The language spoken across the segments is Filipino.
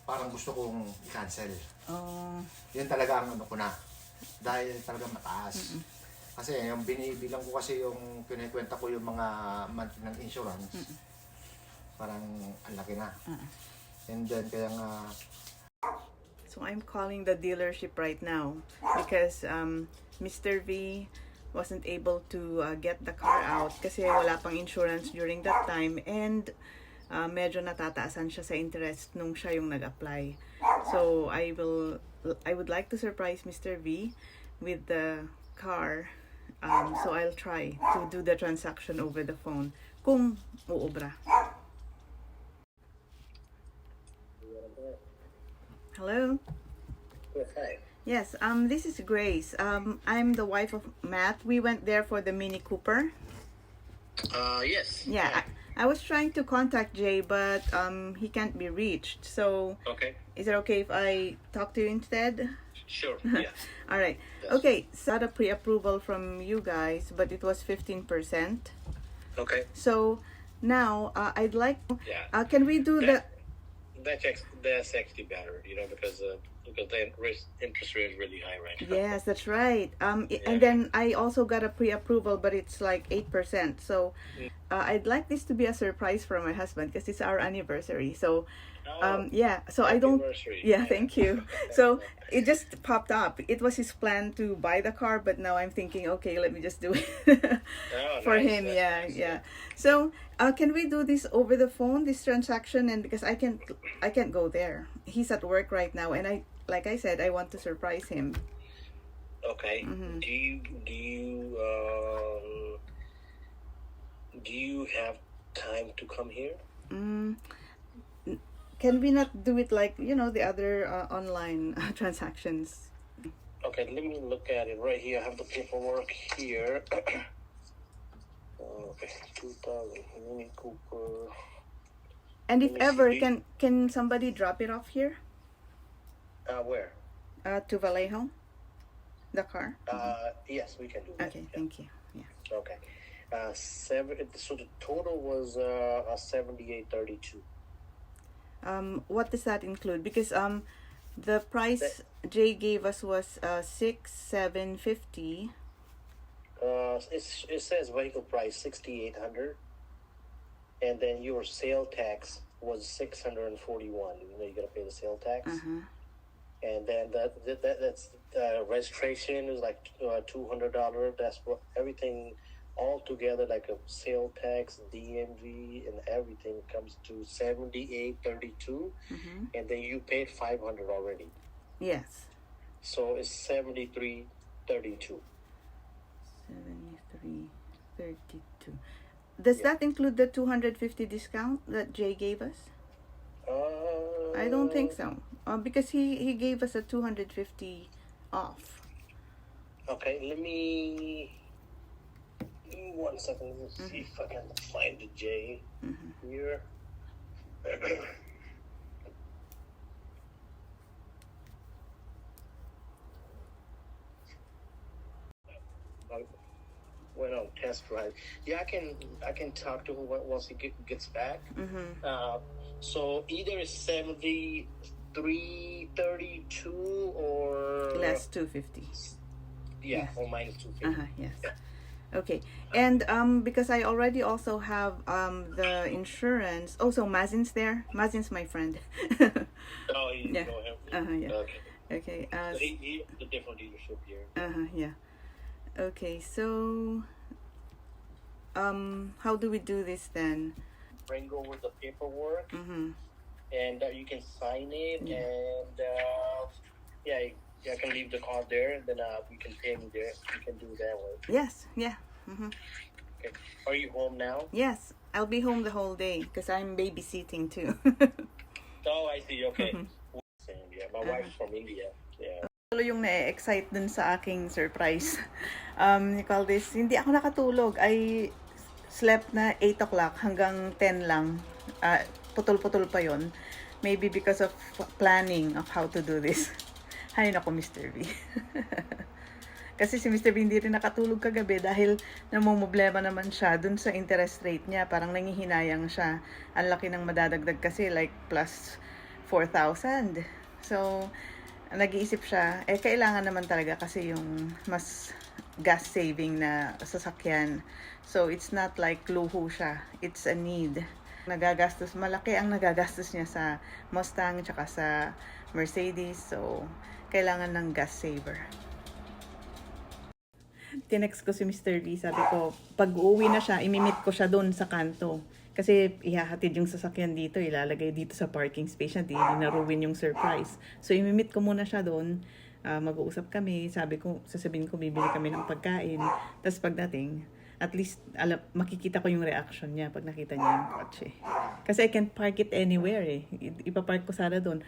parang gusto kong i-cancel. Oh. Yun talaga ang ano ko na. Dahil talaga mataas. Kasi yung binibilang ko kasi yung kinikwenta ko yung mga monthly ng insurance. Parang ang laki na. And then kaya nga So I'm calling the dealership right now because Mr. V wasn't able to get the car out kasi wala pang insurance during that time, and medyo natataasan siya sa interest nung siya yung nag-apply. So I would like to surprise Mr. V with the car. So I'll try to do the transaction over the phone kung uubra. Hello? Yes, hi. Yes, this is Grace. I'm the wife of Matt. We went there for the Mini Cooper. Yes. Yeah, I was trying to contact Jay, but he can't be reached. So, Okay. is it okay if I talk to you instead? Sure. Yeah. All right. Yes. Okay, so I got a pre-approval from you guys, but it was 15%. Okay. So, now I'd like. Yeah. Can we do the? That's actually better, because the interest rate is really high right now. Yes, that's right. And Yeah. then I also got a pre-approval, but it's like 8%. So I'd like this to be a surprise for my husband because it's our anniversary. So yeah, so I Happy don't. anniversary. Yeah, thank you. So it just popped up. It was his plan to buy the car, but now I'm thinking, okay, let me just do it Oh, for nice. him. That's Yeah, nice. yeah. So can we do this over the phone, this transaction? And because I can't go there. He's at work right now, and like I said, I want to surprise him. Okay. Mhm. Do you have time to come here? Can we not do it like the other online transactions? Okay, let me look at it right here. I have the paperwork here. Okay, 2000 Mini Cooper. And if Let me ever, see. can somebody drop it off here Where? to Vallejo, the car? Yes, we can do that. Okay, Yeah. thank you. Yeah. Okay. So the total was 78.32. What does that include? Because the price Jay gave us was 6,750. It says vehicle price 6,800, and then your sale tax was 641. You gotta pay the sale tax, and then that's registration is like $200. That's what everything all together, like a sale tax, DMV, and everything comes to 78.32, and then you paid 500 already, Yes. so it's 73.32. 73.32. Does that include the 250 discount that Jay gave us? I don't think so. Because he gave us a 250 off. Okay, give me 1 second. Let's see if I can find the J here. Went on test drive. Yeah, I can talk to him once he gets back. So either it's 73.32 or Less 250. yeah, or minus 250. Yes. Yeah. Okay. And because I already also have the insurance. Oh, so Mazin's there. Mazin's my friend. Oh, you Yeah. know him. Yeah. Okay. Okay. So he the different dealership here. Yeah. Okay. So how do we do this then? Bring over the paperwork, and you can sign it, Yeah. and I can leave the car there, and then we can pay me there. We can do that way. Yes. Yeah. Okay. Are you home now? Yes. I'll be home the whole day because I'm babysitting too. Oh, I see. Okay. Yeah, my wife's from India. Yeah. Tuloy yung na-excite dun sa aking surprise. You call this, hindi ako nakatulog. I slept na 8 o'clock hanggang 10 lang. Putol-putol pa yon. Maybe because of planning of how to do this. Hay nako, Mr. V. Kasi si Mr. B hindi rin nakatulog kagabi dahil namumblema naman siya dun sa interest rate niya. Parang nangihinayang siya. Ang laki ng madadagdag kasi like plus 4,000. So, nag-iisip siya, kailangan naman talaga kasi yung mas gas saving na sasakyan. So, it's not like luho siya. It's a need. Malaki ang nagagastos niya sa Mustang tsaka sa Mercedes. So, kailangan ng gas saver. Tinext ko si Mr. V, sabi ko, pag uuwi na siya, imimit ko siya doon sa kanto. Kasi ihahatid yung sasakyan dito, ilalagay dito sa parking space niya, di naruwin yung surprise. So, imimit ko muna siya doon, mag-uusap kami, sasabihin ko, bibili kami ng pagkain. Tapos pagdating, at least, makikita ko yung reaction niya pag nakita niya yung kotse. Kasi I can't park it anywhere eh. Ipapark ko sana doon.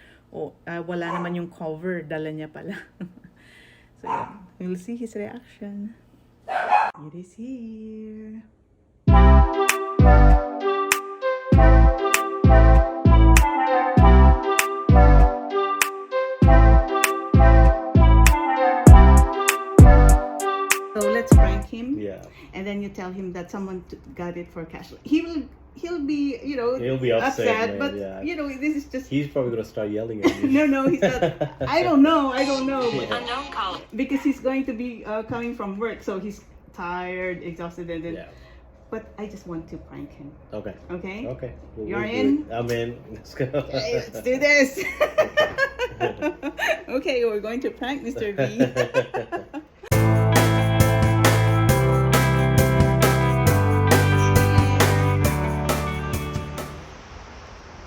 Wala naman yung cover, dala niya pala. So, yeah. We'll see his reaction. It is here. So let's prank him. Yeah. And then you tell him that someone got it for cash. He'll be, He'll be upset, man, but yeah. This is just. He's probably gonna start yelling at me. No, he's not. I don't know. But Unknown caller. because he's going to be coming from work, so he's tired, exhausted, and then. Yeah. But I just want to prank him. Okay. Okay. Okay. You're do in? it. I'm in. Let's go. Hey, let's do this. Okay, we're going to prank Mr. V.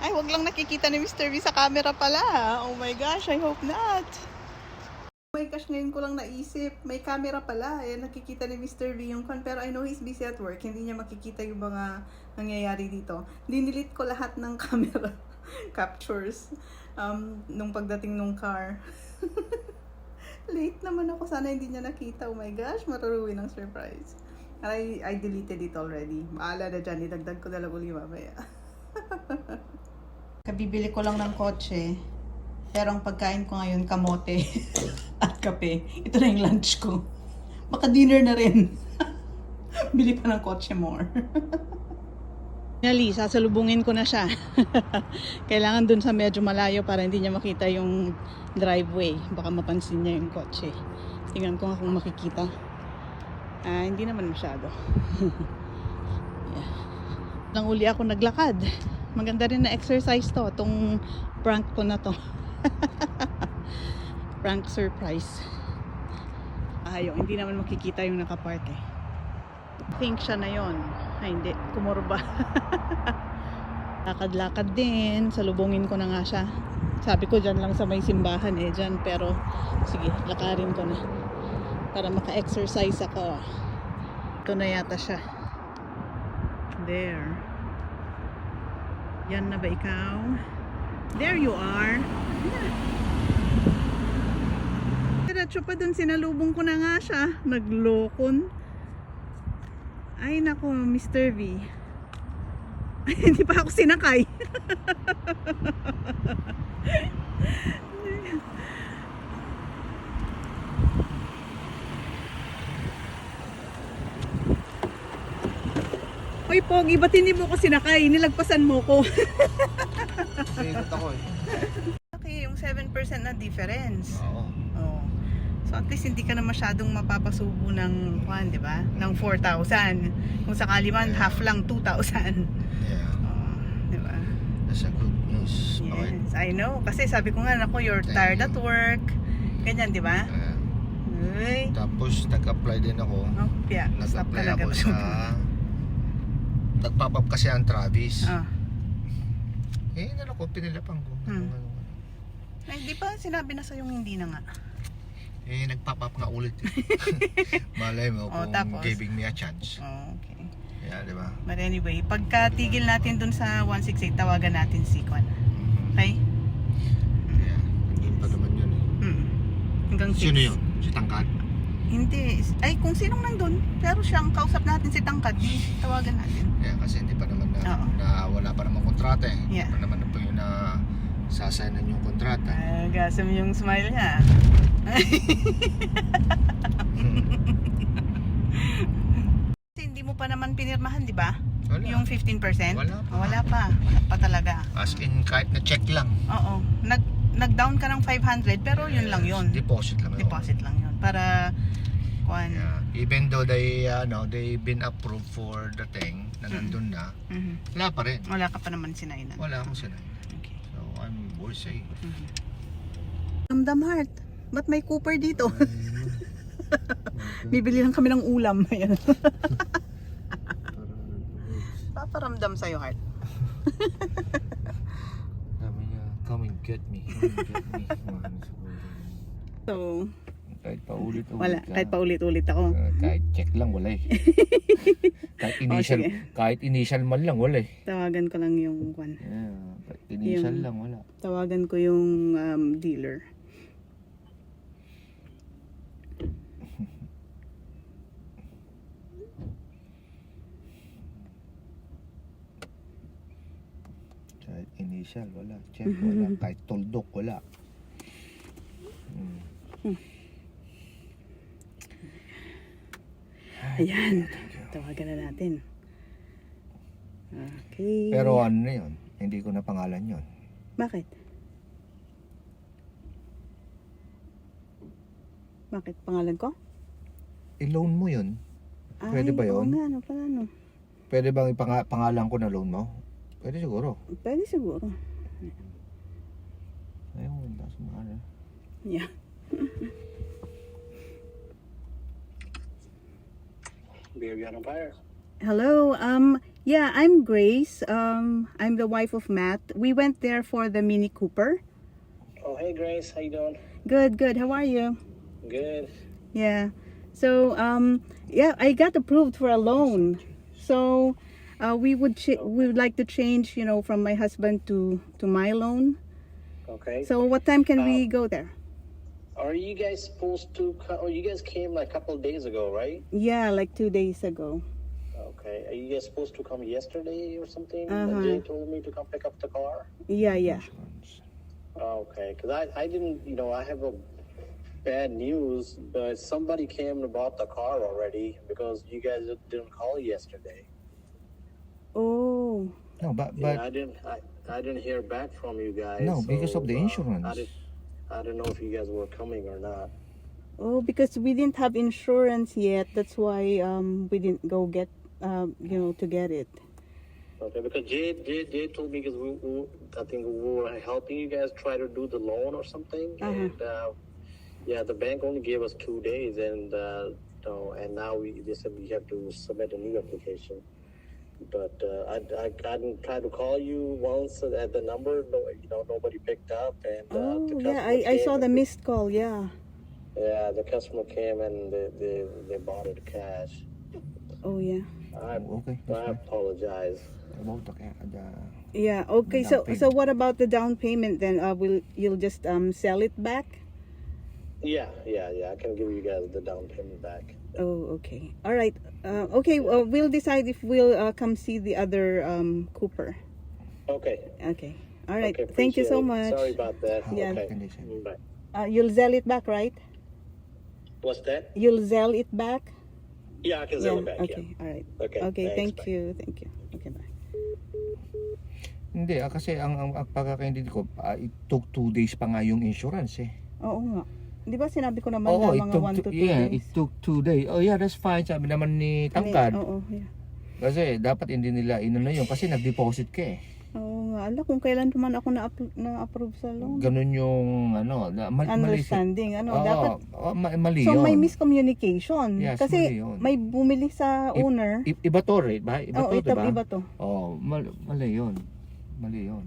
Ay, wag lang nakikita ni Mr. V sa camera pala. Oh my gosh, I hope not. Oh my gosh, ngayon ko lang naisip. May camera pala. Nakikita ni Mr. V yung con. Pero I know he's busy at work. Hindi niya makikita yung mga nangyayari dito. Dinilit ko lahat ng camera captures nung pagdating nung car. Late naman ako. Sana hindi niya nakita. Oh my gosh, maturuwi ng surprise. I deleted it already. Maala na dyan. Idagdag ko na lang uli mamaya. Kabibili ko lang ng kotse. Pero ang pagkain ko ngayon, kamote at kape. Ito na yung lunch ko. Baka dinner na rin. Bili pa ng kotse more. Finally, sasalubungin ko na siya. Kailangan dun sa medyo malayo para hindi niya makita yung driveway. Baka mapansin niya yung kotse. Tingnan ko nga kung makikita. Hindi naman masyado. Yeah. Lang uli ako naglakad. Maganda rin na exercise to. Itong prank ko na to. Prank surprise. Hindi naman makikita yung nakapark eh. Think siya na yon. Ay hindi, kumurba. Lakad-lakad din. Salubungin ko na nga siya. Sabi ko dyan lang sa may simbahan eh. Dyan, pero sige, lakarin ko na. Para maka-exercise ako. Ito na yata siya. There. Yan na ba ikaw? There you are. Diretso pa dun, sinalubong ko na nga siya. Naglokon. Ay nako, Mr. V. Hindi pa ako sinakay. Hoy, Pogi, ba't hindi mo ko sinakay? Nilagpasan mo ko. Singot ako eh. Okay, yung 7% na difference. Oo. Oh. So at least hindi ka na masyadong mapapasubo ng di ba? Ng 4,000. Kung sakali man half lang 2,000. Yeah. Oh, di ba? That's a good news. Okay. Yes, I know. Kasi sabi ko nga, you're Thank tired you. at work. Ganyan, di ba? Uy. Tapos nag-apply din ako. Oh, yeah. Stop Nag-apply talaga. ako sa nag-pop up kasi ang Travis. Ah. Pinilapan ko. Ay, di pa sinabi na sa'yo hindi na nga. Nag-pop up nga ulit. Malay mo kung tapos? giving me a chance. Oh, okay. Yeah, di ba? But anyway, pagka tigil natin dun sa 168, tawagan natin si Kwan. Okay? Yeah, yun pa naman yun eh. Hanggang 6. Sino yun? Si Tangkad? Hindi. Ay, kung sinong nandun. Pero siyang kausap natin si Tangkad. Tawagan natin. Yeah, kasi hindi pa naman Oo. wala pa naman kontrata eh. Yeah. Hindi pa naman po yung sasaynan yung kontrata. Gasam yung smile niya. Kasi hindi mo pa naman pinirmahan, di ba? Wala. Yung 15%? Wala pa. Wala pa. Wala pa talaga. As in, kahit na check lang. Oo. Nag-down ka ng 500 pero yun lang yun. Deposit lang yun. Deposit lang yun. Para kuan. Yeah. Even though they've been approved for the thing na nandun na, wala pa rin. Wala ka pa naman sinainan. Wala akong sila. Okay. So, I'm more safe. Damdam heart. Ba't may Cooper dito? Bibili lang kami ng ulam. Ayan. Paparamdam sa'yo, heart. Sabi niya, come and get me. Come and get me. So, Kahit paulit-ulit wala. ka. Kahit paulit-ulit ako. Kahit check lang, wala eh. sige. Kahit initial man lang, wala eh. Tawagan ko lang yung kuan. Yeah, kahit initial Yung- lang, wala. Tawagan ko yung dealer. Kahit initial, wala. Check, wala. Kahit tuldok, wala. Ayan. Tawagan na natin. Okay. Pero ano na yun? Hindi ko na pangalan yun. Bakit? Bakit? Pangalan ko? I-loan mo yun. Pwede ba yun? Oo nga, ano pala, no? Pwede bang pangalan ko na loan mo? Pwede siguro. Pwede siguro. Ayun, taas mo ano. Yeah. Beer gun on fire. Hello. Yeah, I'm Grace. I'm the wife of Matt. We went there for the Mini Cooper. Oh, hey Grace, how you doing? Good, good. How are you? Good. Yeah. So, yeah, I got approved for a loan. So, we would like to change, from my husband to my loan. Okay. So, what time can we go there? Are you guys supposed to come? Oh, you guys came like a couple of days ago, right? Yeah, like 2 days ago. Okay. Are you guys supposed to come yesterday or something? Uh-huh. Jay told me to come pick up the car. Yeah, yeah. Okay, because I didn't, I have a bad news, but somebody came and bought the car already because you guys didn't call yesterday. Oh. No, but Yeah, I didn't hear back from you guys. no, because of the insurance. I don't know if you guys were coming or not. Oh, because we didn't have insurance yet. That's why we didn't go get to get it. Okay, because Jay told me because I think we were helping you guys try to do the loan or something, and yeah, the bank only gave us 2 days, and and now they said we have to submit a new application. But I didn't try to call you once at the number. No, nobody picked up, and Oh, the yeah. customer I saw came the and- missed call. Yeah. Yeah, the customer came and they bought it cash. Oh, yeah. Okay. I apologize. About the Yeah. Okay. The down So what about the down payment then? You'll just sell it back? Yeah. I can give you guys the down payment back. Oh, okay. All right. Okay. We'll decide if we'll come see the other Cooper. Okay. Okay. All right. Okay, Thank you so appreciate it. much. Sorry about that. Yeah. Okay. Condition. Bye. You'll sell it back, right? What's that? You'll sell it back? Yeah, I can sell it back. Okay. All right. Okay, Okay. thanks, Thank bye. you. Thank you. Okay. Bye. Hindi, kasi ang pagkakaintindi ko, it took 2 days pa nga yung insurance eh. Oo nga. Di ba sinabi ko naman Oo, na mga 1 to 2 yeah, days? it took 2 days. Oh yeah, that's fine. Sabi naman ni Tangkad. Oo. Yeah. Kasi dapat hindi nila inano yun kasi nag-deposit ka eh. Oo nga. Ala, kung kailan naman ako na-approve sa loan. Ganun yung mali. Understanding. Dapat. Mali So, yun. may miscommunication. Yes, Kasi mali yun. may bumili sa owner. Iba to, right? Iba Oo, to, diba? iba to. Oh, mali yun. Mali yun.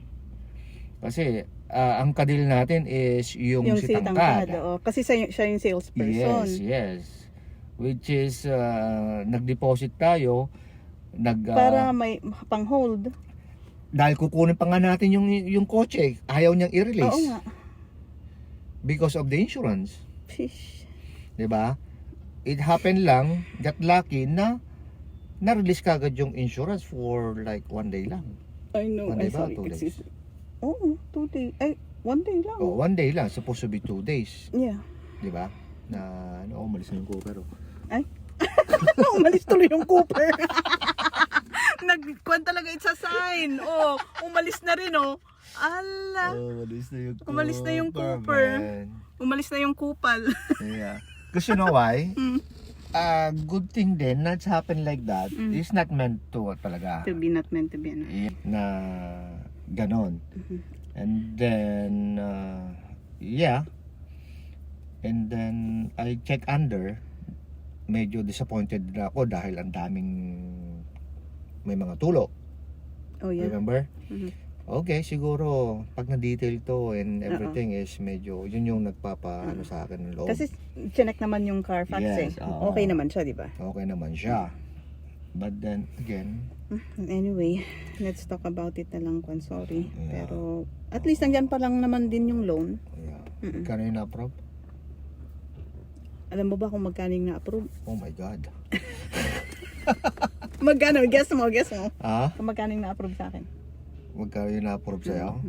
Kasi ang kadil natin is yung si Tangkad. Oo. Kasi siya yung salesperson. Yes. Which is nag-deposit tayo, Para may pang-hold. dahil kukunin pa nga natin yung kotse, ayaw niyang i-release. Oo nga. Because of the insurance. Fish. 'Di ba? It happened lang, got lucky na na-release kagad yung insurance for like 1 day lang. I know. 1 I day ba? sorry. 2 days? Oo, 2 days. Ay, 1 day lang. Oh, 1 day lang. Supposed to be 2 days. Yeah. 'Di ba? Na umalis na yung Cooper. Ay. Umalis tuloy yung Cooper. Nagkuhan talaga it's a sign. Oh, umalis na rin oh. Ala. Umalis na yung Cooper. man. Umalis na yung kupal. Yeah. Because you know why? Good thing din, that's happened like that. It's not meant to talaga. To be not meant to be. Ano? Na ganon. And then, yeah. And then, I check under. Medyo disappointed na ako dahil ang daming may mga tulo. Oh yeah. Remember? Okay, siguro pag na-detail to and everything is medyo, yun yung nagpapa ano sa akin ng loob. Kasi chinek naman yung Carfax Yes, oo. Okay naman siya, di ba? Okay naman siya. But then, again, Anyway, let's talk about it na lang kung sorry. Yeah. Pero at least nandyan pa lang naman din yung loan. yeah. Magkano yung na-approve? Alam mo ba kung magkano yung na-approve? Oh my God. Magkano? Guess mo. Ah? Kung magkano yung na-approve sa akin. Magkano yung na-approve sa'yo?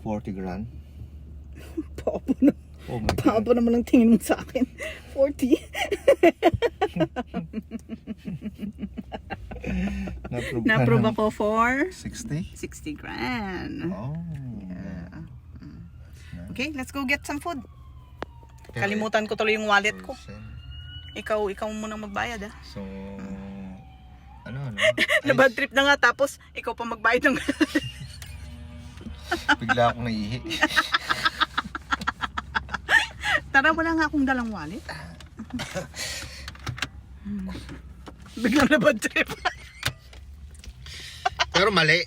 40 grand? Papo na. Oh my God. Papo naman ang tingin mo sa akin. 40. Na-approve ako for 60? 60 grand. Oh. Okay, let's go get some food. Kalimutan ko tuloy yung wallet ko. Ikaw munang magbayad ah. So, ano? Nabad trip na nga tapos ikaw pa magbayad ng Bigla akong naihi. Tara, wala nga akong dalang wallet. Biglang nabad trip. Pero mali.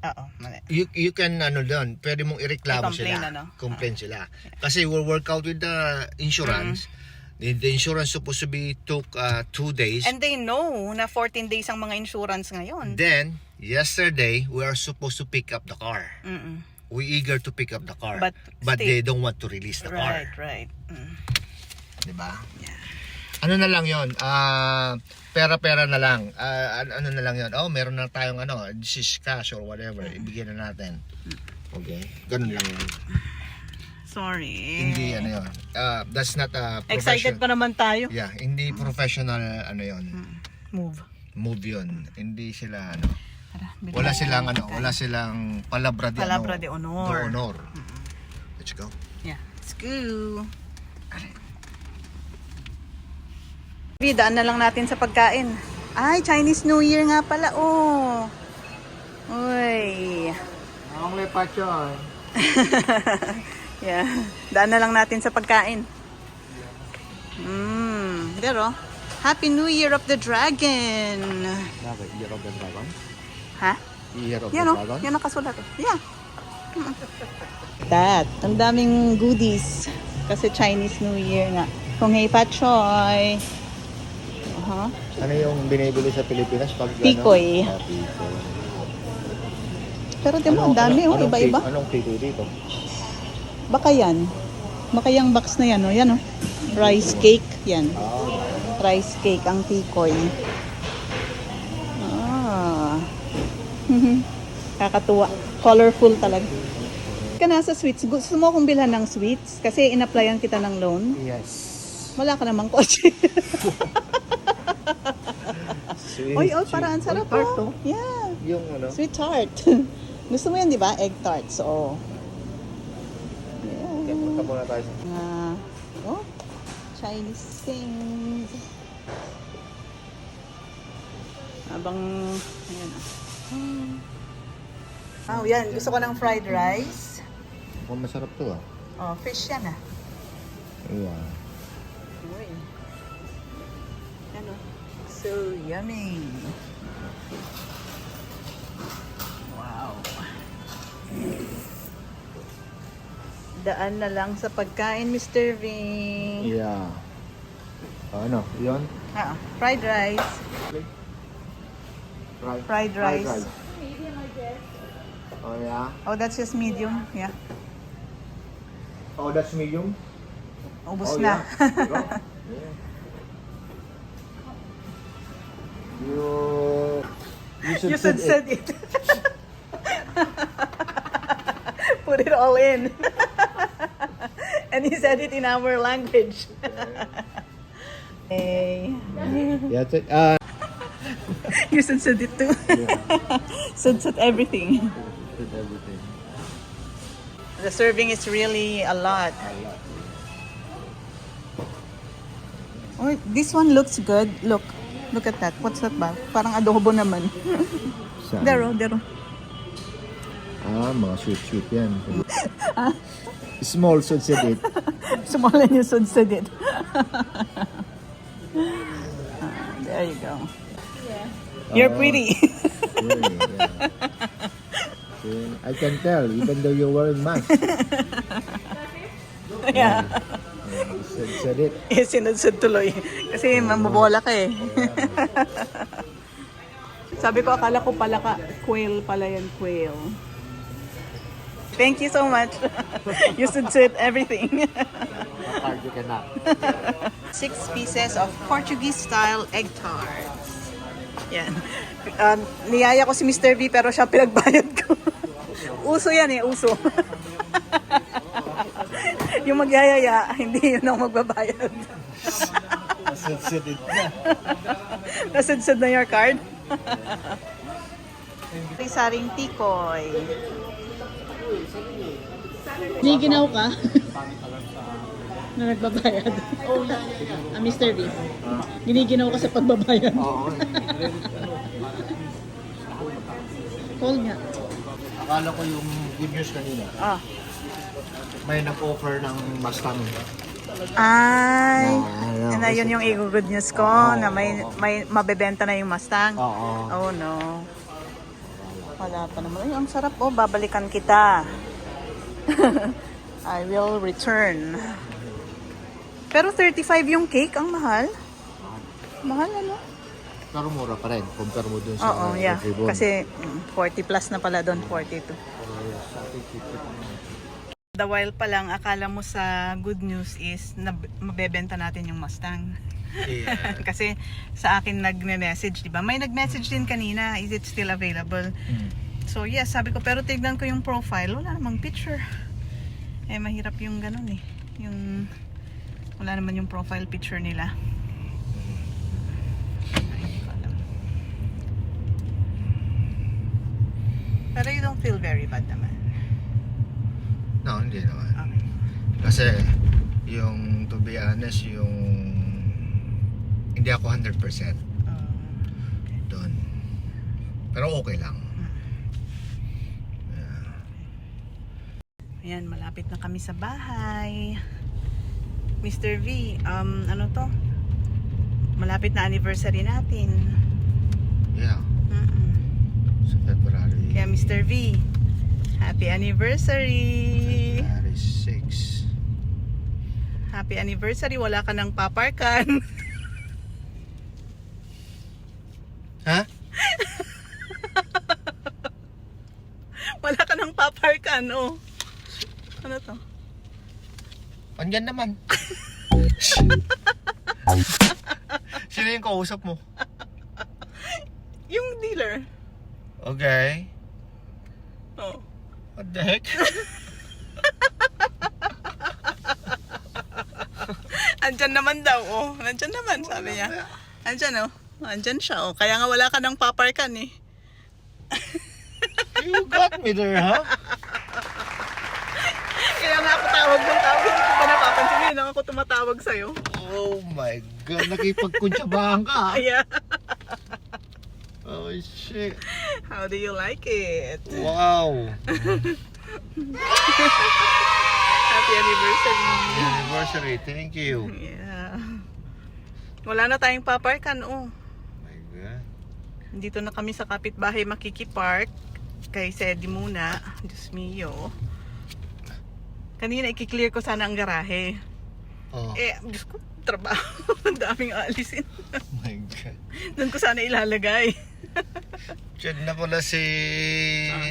Oo, mali. You can doon, pwede mong ireklamo I-complain, sila. ano? Complain sila. Kasi we'll work out with the insurance. The insurance supposed to be took 2 days. And they know na 14 days ang mga insurance ngayon. Then, yesterday, we are supposed to pick up the car. Mm-mm. We eager to pick up the car. But still- they don't want to release the car. Right. Diba? Ano na lang yon? Pera-pera na lang. Ano na lang yon? Oh, meron na tayong this is cash or whatever. Ibigyan na natin. Okay? Ganun lang yun. Sorry. Hindi yun. That's not a Excited pa naman tayo. Yeah, hindi professional yon. Move. Yun. Hindi sila Tara, wala silang palabra de Palabra de honor. De honor. Let's go. Yeah, let's go. Daan na lang natin sa pagkain. Ay, Chinese New Year nga pala, oh. Uy. Ang lepacho. Yeah. Daan na lang natin sa pagkain. Pero, Happy New Year of the Dragon. Bakit? Year of the Dragon? Ha? Year of Yan the o, Dragon? yan nakasulat. Yeah. Ang daming goodies. Kasi Chinese New Year nga. Kung hey Pachoy. Ano yung binibili sa Pilipinas pag Tikoy. Tikoy. Pero di mo, ang dami oh, iba-iba. Anong tikoy dito? Baka yan. Baka yung box na yan, oh. Yan, oh. Rice cake, yan. Rice cake ang tikoy. Kakatuwa. Colorful talaga. Ka na sa sweets. Gusto mo akong bilhan ng sweets? Kasi in-applyan kita ng loan. Yes. Wala ka namang kotse. Sweet, Oy, parang ang sarap tart, oh. Yeah. Yung Sweet tart. Gusto mo yan, di ba? Egg tarts. Oo. Okay, punta muna tayo. Oh, Chinese things. Habang, ayan ah. Yan. Gusto ko ng fried rice. Oh, masarap to Oh, fish yan ah. Yeah. Uy. Ano? So yummy. Wow. Daan na lang sa pagkain, Mr. V. Yeah. Ano? Yun? Fried rice. Fried rice. Medium, I guess. Oh, yeah? Oh, that's just medium. Yeah. Oh, that's medium? Ubus Oh, na. Yeah. You You should said it. Put it all in. And he said it in our language. Hey. Yeah, You said it too. Said everything. With everything. The serving is really a lot. Oh, this one looks good. Look at that. What's that ba? Parang adobo naman. Saan? Dero. Mga sweet yan. Small sudsed it. Sumala niyo said it. There you go. You're pretty. Really, yeah. See, I can tell, even though you're wearing mask. Yeah. Said it. Sinunod tuloy. Kasi mamubola ka eh. Sabi ko, akala ko pala quail pala yan, quail. Thank you so much. You said everything. You cannot. 6 pieces of Portuguese-style egg tarts. Yan. Niyaya ko si Mr. V pero siya pinagbayad ko. Uso yan eh, uso. Yung magyayaya, hindi yun ang magbabayad. Said it na. Nasid na your card. Saring tikoy. Niginaw ka? Na nagbabayad. Mr. V. Giniginaw ka sa pagbabayad. Oo. Call nga. Akala ko yung good news kanina. May nag-offer ng Mustang. Ay, Ah, na yun yung good news ko, na may mabebenta na yung Mustang. Oo. Oh no. Wala pa naman. Ay, ang sarap oh, babalikan kita. I will return. Pero 35 yung cake, ang mahal. Mahal ano? Pero mura pa rin, compare mo dun Oo, sa yeah. Ribbon. Kasi 40 plus na pala doon, 42. The while pa lang, akala mo sa good news is na mabebenta natin yung Mustang. Yeah. Kasi sa akin nag-message, di ba? May nag-message din kanina, is it still available? So yes, sabi ko, pero tignan ko yung profile, wala namang picture. Eh, mahirap yung ganun eh. Yung, wala naman yung profile picture nila. Ay, hindi ko alam. Pero you don't feel very bad naman. No, hindi naman. Okay. Kasi, yung, to be honest, yung, hindi ako 100% doon. Pero okay lang. Ayan, malapit na kami sa bahay. Mr. V, ano to? Malapit na anniversary natin. Yeah. Sa February. Kaya Mr. V, happy anniversary! February 6. Happy anniversary, wala ka nang paparkan. Ha? Wala ka nang paparkan, oh. Ano to? Andyan naman. Sino yung kausap mo? Yung dealer. Okay. Oh. What the heck? Andyan naman daw, oh. Andyan naman, sabi niya. Andyan, oh. Andyan siya, oh. Kaya nga wala ka nang paparkan, eh. You got me there, huh? Kaya nga ako tawag ng tawag. Hindi ko ba napapansin? Ngayon lang ako tumatawag sa'yo. Oh my God, nakipagkuntsabahan ka. Yeah. Oh shit. How do you like it? Wow. Happy anniversary. Anniversary, thank you. Yeah. Wala na tayong paparkan, oh. My God. Dito na kami sa kapitbahay makikipark. Kay Sedi muna. Diyos mio. Kanina ikiklear ko sana ang garahe. Oh Eh, Diyos ko, trabaho. Ang daming alisin. my God. Doon ko sana ilalagay. Diyan na pala si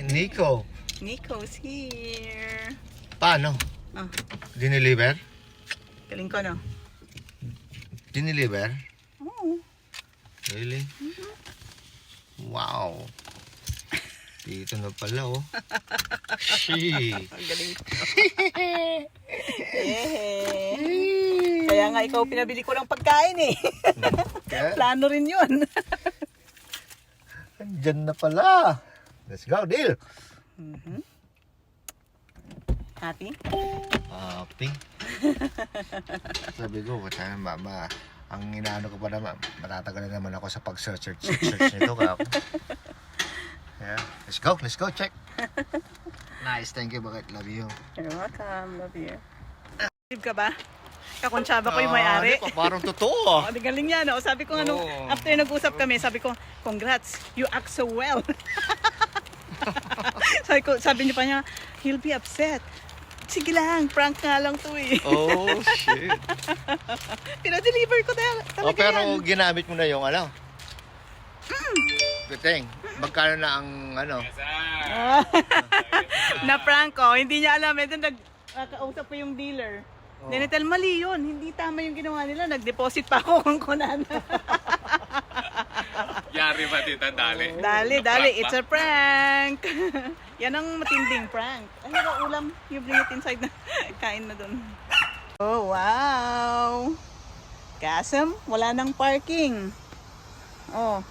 Nico. Nico's here. Paano? Ah, Dineliver? galing ko, no? Dineliver? Oo. Really? Wow. Dito na pala, oh. Shee. Ang galing ko. Kaya nga ikaw pinabili ko ng pagkain eh. Okay. Plano rin yun. nandyan na pala. Let's go, deal. Happy? Happy. Sabi ko, sana mama, ang inaano ko pa naman, matatagal na naman ako sa pag-search nito. Yeah. Let's go, check. Nice, thank you, bakit, love you. You're welcome. Love you. Believe ka ba? Kakonsyaba ko yung may-ari. Parang totoo. Oh, di galing yan. Oh. Sabi ko, after nag-usap kami, sabi ko, congrats, you act so well. sabi niya pa niya, he'll be upset. Sige lang, prank nga lang to eh. Oh, shit. Pina-deliver ko talaga Pero yan. ginamit mo na yung ano? Good thing. Magkano na ang ano? Na prank ko, hindi niya alam. Ito nagkausap ko yung dealer. Dinitel, mali yun. Hindi tama yung ginawa nila. Nag-deposit pa ako kung kunan. Yari ba tita, dali? Dali. It's a prank. Yan ang matinding prank. Ano ba ulam? You bring it inside na. Kain na dun. Oh, wow. Kasam, wala nang parking. Oh.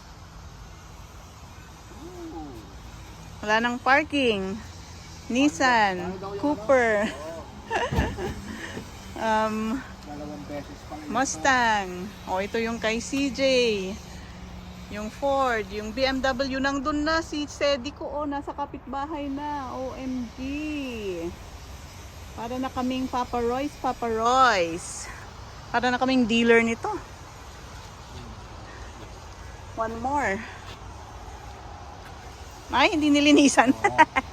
Wala nang parking. Nissan, Cooper. Mustang. Oh, ito yung kay CJ. Yung Ford, yung BMW nang dun na si Sedi ko. Oh, nasa kapitbahay na. OMG. Para na kaming Papa Royce. Para na kaming dealer nito. One more. Ay, hindi nilinisan.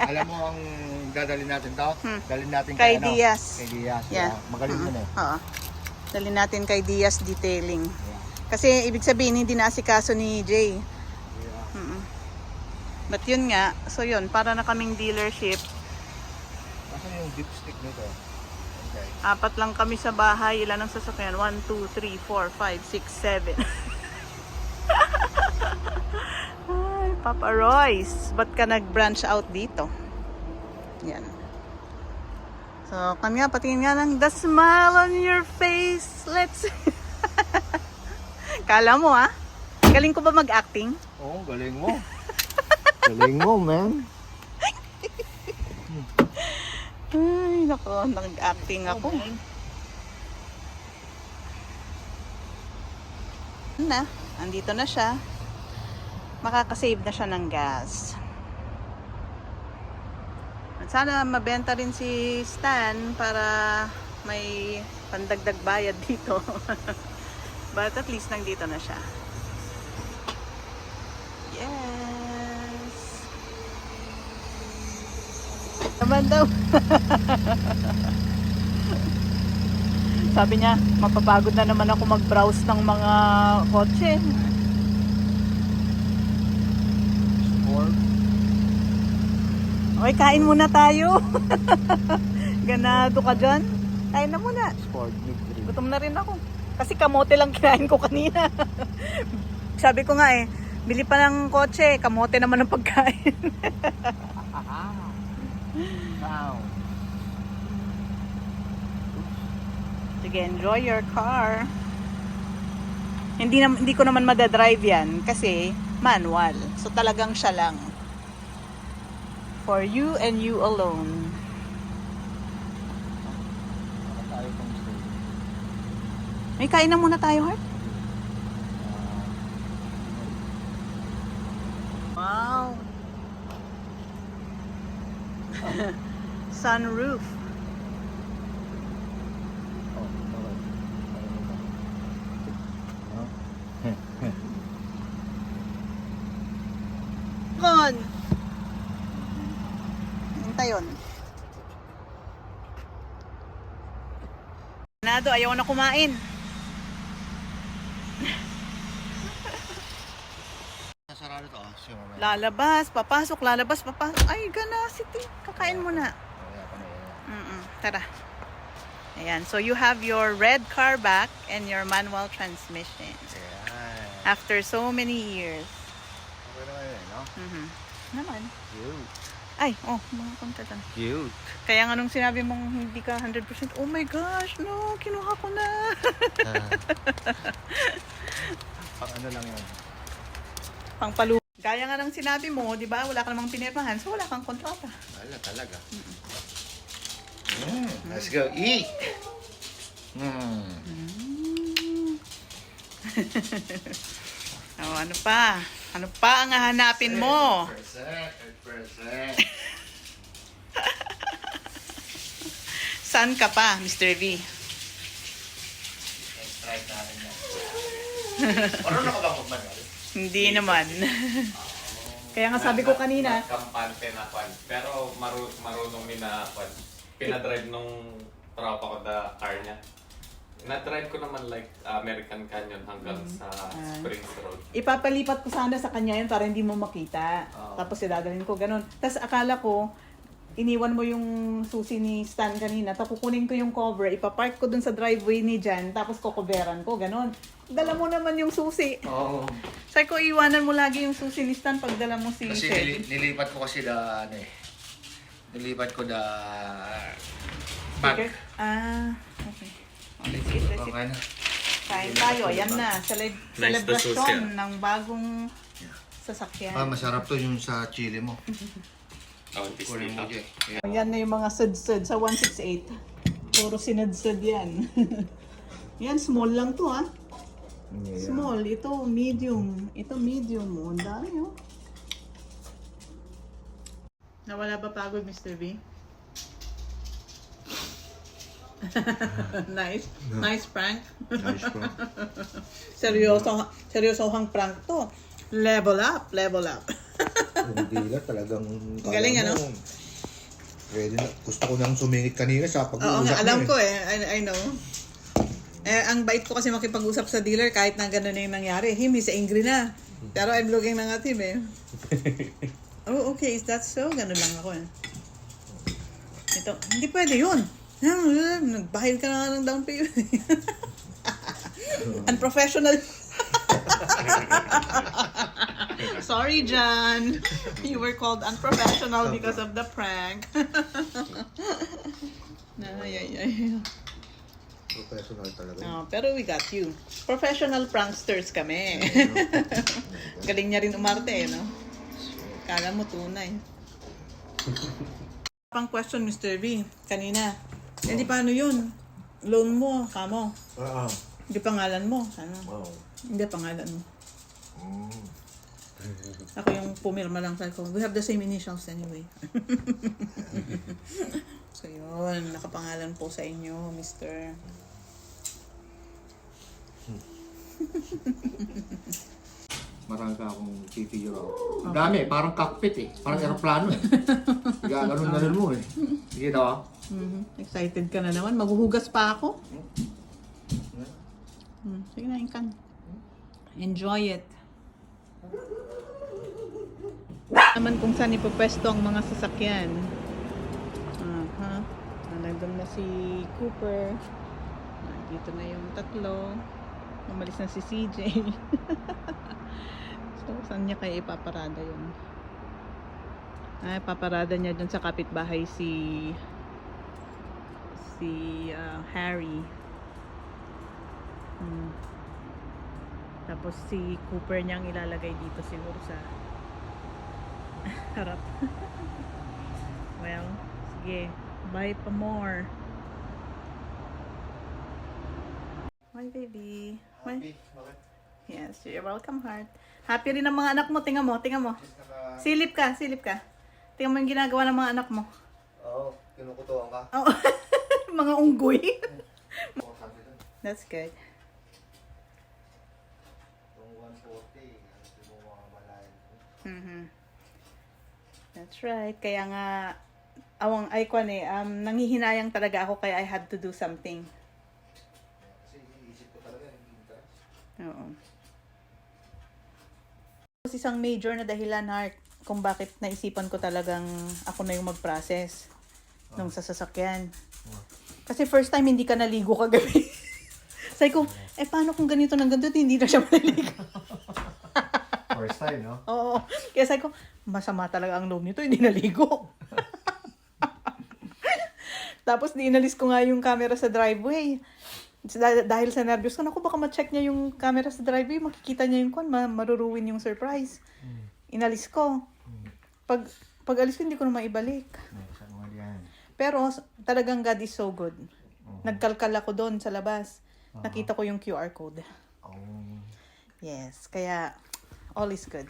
Alam mo ang dadalhin natin to? Dalhin natin Kay ano? Diaz. Kay Diaz. Yeah. Magaling yun eh. Oo. Dali natin kay Diaz Detailing. Kasi ibig sabihin hindi naasikaso ni Jay. But yun nga, so yun, para na kaming dealership. Nasaan yung dipstick nito? Okay. 4 lang kami sa bahay. Ilan ang sasakyan? 1, 2, 3, 4, 5, 6, 7. Ay, Papa Royce. Ba't ka nag-branch out dito? Yan. So, kanya, patingin nga ng the smile on your face. Let's Kala mo ha? Galing ko ba mag-acting? Oo, galing mo. Galing mo, man. Ay, nako, nag-acting ako. Na, andito na siya. Makakasave na siya ng gas. At sana mabenta rin si Stan para may pandagdag bayad dito. But at least nandito na siya. Yes! Naman daw. Sabi niya, mapapagod na naman ako mag-browse ng mga kotse. Okay, kain muna tayo. Ganado ka dyan. Kain na muna. Sport mid-green. Gutom na rin ako. Kasi kamote lang kinain ko kanina. Sabi ko nga bili pa ng kotse, kamote naman ang pagkain. Wow. Sige, enjoy your car. Hindi ko naman madadrive yan kasi manual. So talagang siya lang. For you and you alone. Tayo pang story. May kain na muna tayo, Heart. Wow. Sunroof. Oh, Kon. Hintay yun. Nado, ayaw na kumain. Sarado to. Lalabas, papasok, lalabas, papasok. Ay, ganasity. Kakain mo na. Tara. Ayan. So, you have your red car back and your manual transmission. After so many years. Okay naman yun, no? Naman. Cute. Ay, mga konta. Cute. Kaya nga nung sinabi mong hindi ka 100%, oh my gosh, no, kinuha ko na. Pang ano lang yun. Pangpalu. Gaya nga ng sinabi mo, di ba? Wala ka namang pinirmahan, so wala kang kontrata. Wala talaga. Let's go eat! Oh, ano pa? Ano pa ang hahanapin mo? 8%. Saan ka pa, Mr. V? Let's try natin yan. Marunong ka ba magmanual? Hindi naman. Kaya nga sabi ko kanina, Kampante na kwan. Pero marunong din na kwan. Pinadrive nung tropa ko the car niya. Na-drive ko naman like American Canyon hanggang sa Springs Road. ipapalipat ko sana sa kanya yun para hindi mo makita. Tapos idadalhin ko, ganun. Tapos akala ko, iniwan mo yung susi ni Stan kanina, tapos kukunin ko yung cover, ipapark ko dun sa driveway ni Jan, tapos kukuberan ko, ganun. Dala mo naman yung susi. Oo. Sabi ko, iwanan mo lagi yung susi ni Stan pag dala mo si Kasi Shed. nilipat ko kasi nilipat ko Okay. Okay. Oh, let's eat, let's eat. Okay na. Kain tayo, ayan na. Nice the Celebration ng bagong sasakyan. Masarap to yung sa chili mo. Kauntis Kunin mo dito. dyan. Ayan na yung mga sud-sud sa 168. Puro sinud-sud yan. Yan, small lang to ha. Small. Ito, medium. Ito, medium. Oh, ang dami oh. Nawala ba pagod, Mr. V? Nice prank. Nice bro. Seryosohang prank to. Level up. Hindi lang talagang... Galing, ano? Pwede na. Gusto ko nang sumingit kanina sa Oo pag-uusap nga, alam mo ko eh. I know. Ang bait ko kasi makipag-usap sa dealer kahit na gano'n na yung nangyari. Him is angry na. Pero I'm looking na at him eh. Oh, okay. Is that so? Ganun lang ako eh. Ito, hindi pwede yun. Nagbahil ka na ng down payment. Unprofessional. Sorry, John. You were called unprofessional because of the prank. Ay. Professional talaga. Oh, pero we got you. Professional pranksters kami. Galing niya rin umarte, eh, no? Kala mo tunay. Pang question, Mr. V, kanina. Hindi paano yun? Loan mo, kamo. Oo. Hindi pangalan mo. Ano? Wow. Hindi pangalan mo. Ako yung pumirma lang sa ko. We have the same initials anyway. So yun, nakapangalan po sa inyo, Mr. Marami ka akong figure out. Ang dami, parang cockpit eh. Parang aeroplano eh. Gaganon na rin mo eh. Sige daw. Excited ka na naman. Maghuhugas pa ako. Sige na, Inkan. Enjoy it. Naman kung saan ipopwesto ang mga sasakyan. Nandun na si Cooper. Dito na yung tatlo. Umalis na si CJ. So, saan niya kaya ipaparada yun? Paparada niya dun sa kapitbahay si Harry. Tapos si Cooper niyang ilalagay dito siguro sa harap. Well, sige. Buy pa more. Hi, baby. Happy? Okay. Yes, you're welcome, heart. Happy rin ang mga anak mo. Tingnan mo. Silip ka. Tingnan mo yung ginagawa ng mga anak mo. Oo, kinukutuan ka. Oh. Mga unggoy. That's good. Yung 140, hindi mo mamamalayan. That's right. Kaya nga, nanghihinayang talaga ako kaya I had to do something. Kasi iisip ko talaga yung interest. Oo. Isang major na dahilan, Heart, kung bakit naisipan ko talagang ako na yung mag-process nung sa sasakyan. Kasi first time hindi ka naligo kagabi. Sabi ko, paano kung ganito ng ganito, hindi na siya maliligo. First time, no? Oo. Kaya sabi ko, masama talaga ang loob nito, hindi naligo. Tapos inalis ko nga yung camera sa driveway. Dahil sa nervyos ko, naku, baka ma-check niya yung camera sa driveway, makikita niya yung maruruwin yung surprise. inalis ko. Pag alis ko, hindi ko na maibalik. Saan mo yan? Pero talagang God is so good. Nagkalkal ako doon sa labas. Nakita ko yung QR code. Oh. Yes, kaya all is good.